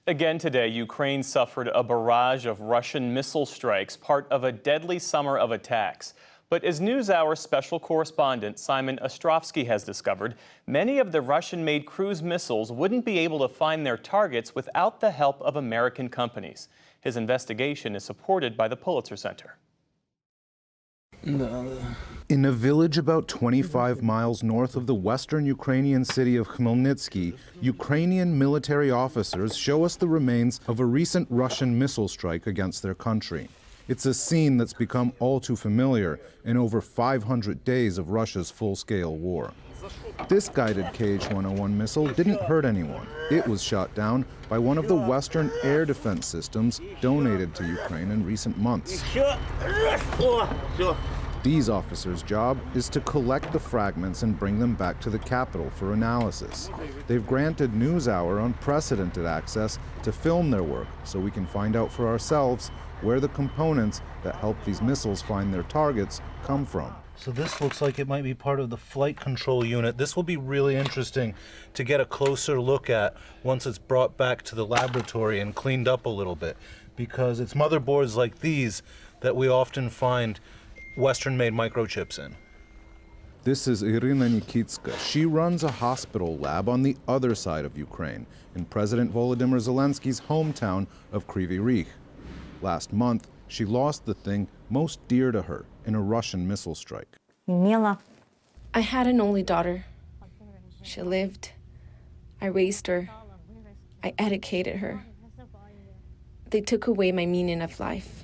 Again today, Ukraine suffered a barrage of Russian missile strikes, part of a deadly summer of attacks. But as NewsHour special correspondent Simon Ostrovsky has discovered, many of the Russian-made cruise missiles wouldn't be able to find their targets without the help of American companies. His investigation is supported by the Pulitzer Center. In a village about 25 miles north of the western Ukrainian city of Khmelnytsky, Ukrainian military officers show us the remains of a recent Russian missile strike against their country. It's a scene that's become all too familiar in over 500 days of Russia's full-scale war. This guided Kh-101 missile didn't hurt anyone. It was shot down by one of the Western air defense systems donated to Ukraine in recent months. These officers' job is to collect the fragments and bring them back to the capital for analysis. They've granted NewsHour unprecedented access to film their work so we can find out for ourselves where the components that help these missiles find their targets come from. So this looks like it might be part of the flight control unit. This will be really interesting to get a closer look at once it's brought back to the laboratory and cleaned up a little bit, because it's motherboards like these that we often find Western-made microchips in. This is Irina Nikitska. She runs a hospital lab on the other side of Ukraine, in President Volodymyr Zelensky's hometown of Kryvyi Rih. Last month, she lost the thing most dear to her in a Russian missile strike. I had an only daughter. She lived. I raised her. I educated her. They took away my meaning of life.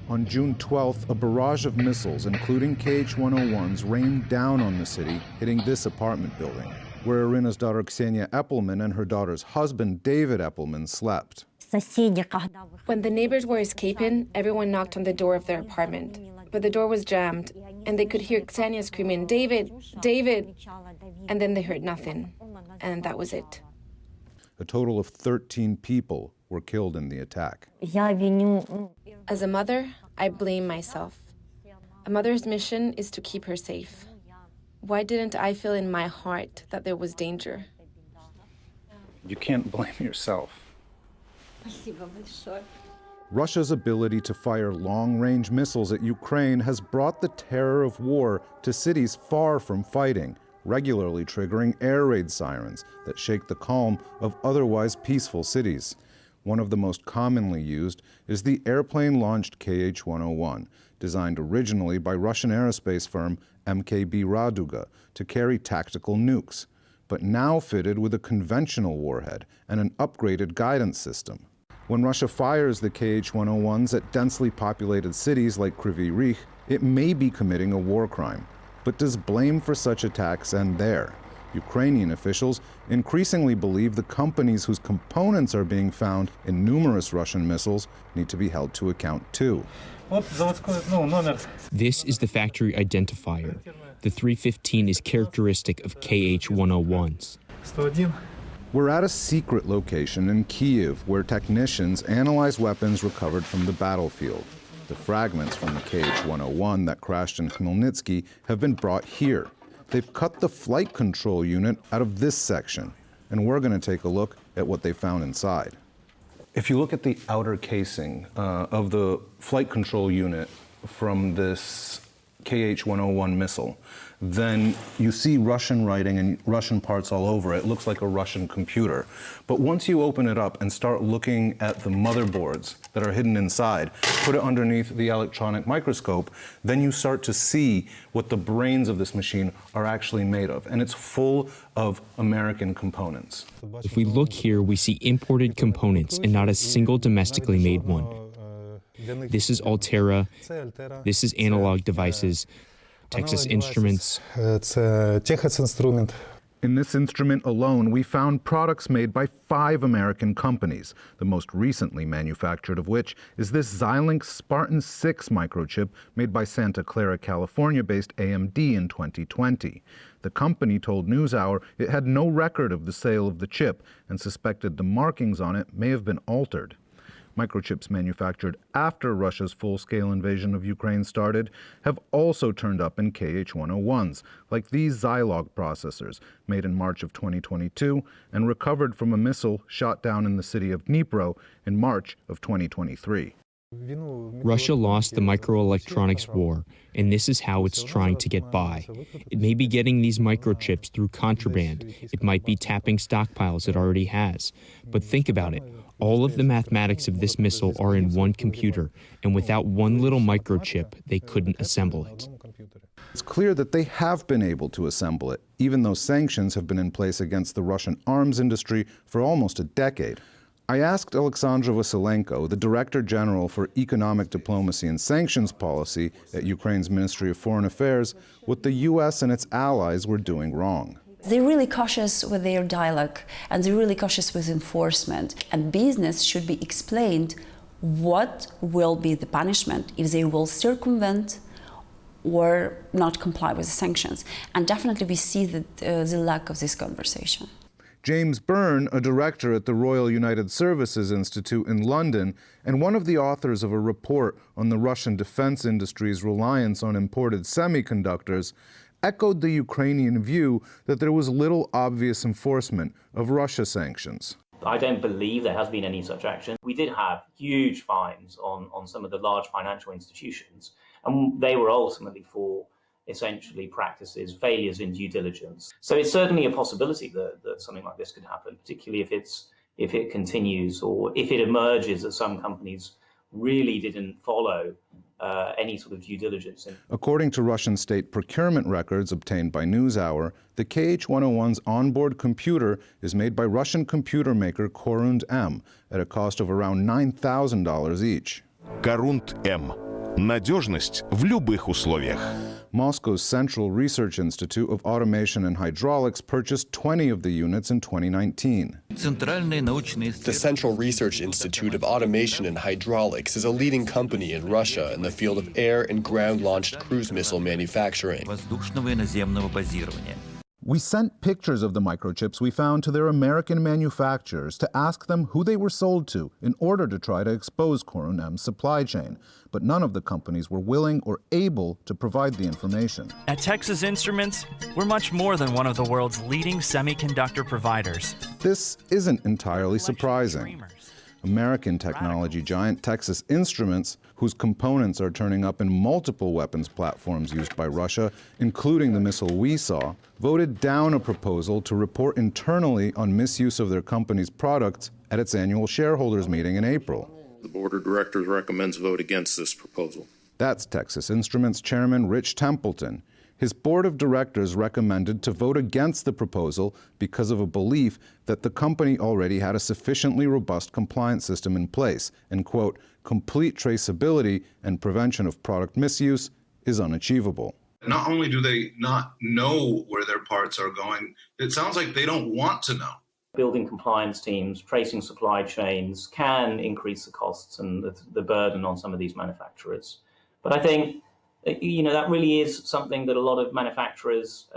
On June 12th, a barrage of missiles, including Kh-101s, rained down on the city, hitting this apartment building, where Irina's daughter Ksenia Eppelman and her daughter's husband David Eppelman slept. When the neighbors were escaping, everyone knocked on the door of their apartment. But the door was jammed, and they could hear Ksenia screaming, "David, David!" And then they heard nothing, and that was it. A total of 13 people were killed in the attack. As a mother, I blame myself. A mother's mission is to keep her safe. Why didn't I feel in my heart that there was danger? You can't blame yourself. Russia's ability to fire long-range missiles at Ukraine has brought the terror of war to cities far from fighting, regularly triggering air raid sirens that shake the calm of otherwise peaceful cities. One of the most commonly used is the airplane-launched Kh-101, designed originally by Russian aerospace firm MKB Raduga to carry tactical nukes, but now fitted with a conventional warhead and an upgraded guidance system. When Russia fires the Kh-101s at densely populated cities like Kryvyi Rih, it may be committing a war crime. But does blame for such attacks end there? Ukrainian officials increasingly believe the companies whose components are being found in numerous Russian missiles need to be held to account too. This is the factory identifier. The 315 is characteristic of Kh-101s. We're at a secret location in Kyiv where technicians analyze weapons recovered from the battlefield. The fragments from the Kh-101 that crashed in Khmelnytsky have been brought here. They've cut the flight control unit out of this section, and we're going to take a look at what they found inside. If you look at the outer casing of the flight control unit from this Kh-101 missile, then you see Russian writing and Russian parts all over it. It looks like a Russian computer. But once you open it up and start looking at the motherboards that are hidden inside, put it underneath the electronic microscope, then you start to see what the brains of this machine are actually made of. And it's full of American components. If we look here, we see imported components and not a single domestically made one. This is Altera, this is Analog Devices, Texas Instruments. In this instrument alone, we found products made by 5 American companies, the most recently manufactured of which is this Xilinx Spartan 6 microchip made by Santa Clara, California-based AMD in 2020. The company told NewsHour it had no record of the sale of the chip and suspected the markings on it may have been altered. microchips manufactured after Russia's full-scale invasion of Ukraine started, have also turned up in KH-101s, like these Zilog processors, made in March of 2022 and recovered from a missile shot down in the city of Dnipro in March of 2023. Russia lost the microelectronics war, and this is how it's trying to get by. It may be getting these microchips through contraband. It might be tapping stockpiles it already has. But think about it. All of the mathematics of this missile are in one computer, and without one little microchip, they couldn't assemble it. It's clear that they have been able to assemble it, even though sanctions have been in place against the Russian arms industry for almost a decade. I asked Alexandra Vasilenko, the Director General for Economic Diplomacy and Sanctions Policy at Ukraine's Ministry of Foreign Affairs, what the U.S. and its allies were doing wrong. They're really cautious with their dialogue, and they're really cautious with enforcement. And business should be explained what will be the punishment if they will circumvent or not comply with the sanctions. And definitely we see the lack of this conversation. James Byrne, a director at the Royal United Services Institute in London and one of the authors of a report on the Russian defense industry's reliance on imported semiconductors, echoed the Ukrainian view that there was little obvious enforcement of Russia sanctions. I don't believe there has been any such action. We did have huge fines on some of the large financial institutions, and they were ultimately for essentially practices, failures in due diligence. So it's certainly a possibility that something like this could happen, particularly if it continues or if it emerges that some companies really didn't follow any sort of due diligence. According to Russian state procurement records obtained by NewsHour, the KH-101's onboard computer is made by Russian computer maker Korund M at a cost of around $9,000 each. Korund M. Надежность в любых условиях. Moscow's Central Research Institute of Automation and Hydraulics purchased 20 of the units in 2019. The Central Research Institute of Automation and Hydraulics is a leading company in Russia in the field of air and ground-launched cruise missile manufacturing. We sent pictures of the microchips we found to their American manufacturers to ask them who they were sold to in order to try to expose Korund M's supply chain. But none of the companies were willing or able to provide the information. At Texas Instruments, we're much more than one of the world's leading semiconductor providers. This isn't entirely surprising. American technology giant Texas Instruments, whose components are turning up in multiple weapons platforms used by Russia, including the missile we saw, voted down a proposal to report internally on misuse of their company's products at its annual shareholders meeting in April. The board of directors recommends a vote against this proposal. That's Texas Instruments Chairman Rich Templeton. His board of directors recommended to vote against the proposal because of a belief that the company already had a sufficiently robust compliance system in place, and, quote, complete traceability and prevention of product misuse is unachievable. Not only do they not know where their parts are going, it sounds like they don't want to know. Building compliance teams, tracing supply chains can increase the costs and the burden on some of these manufacturers. But I think that really is something that a lot of manufacturers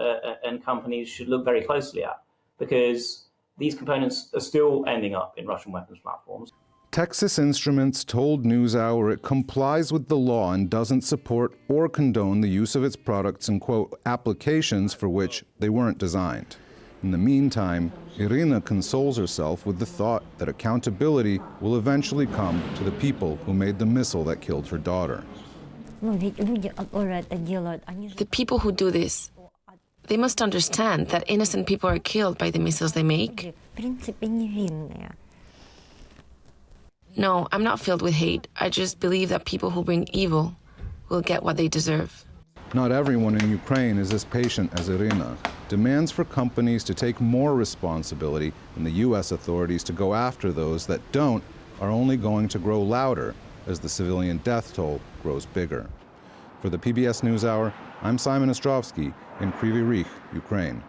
and companies should look very closely at, because these components are still ending up in Russian weapons platforms. Texas Instruments told NewsHour it complies with the law and doesn't support or condone the use of its products in, quote, applications for which they weren't designed. In the meantime, Irina consoles herself with the thought that accountability will eventually come to the people who made the missile that killed her daughter. The people who do this, they must understand that innocent people are killed by the missiles they make. No, I'm not filled with hate. I just believe that people who bring evil will get what they deserve. Not everyone in Ukraine is as patient as Irina. Demands for companies to take more responsibility and the U.S. authorities to go after those that don't are only going to grow louder as the civilian death toll grows bigger. For the PBS NewsHour, I'm Simon Ostrovsky in Kryvyi Rih, Ukraine.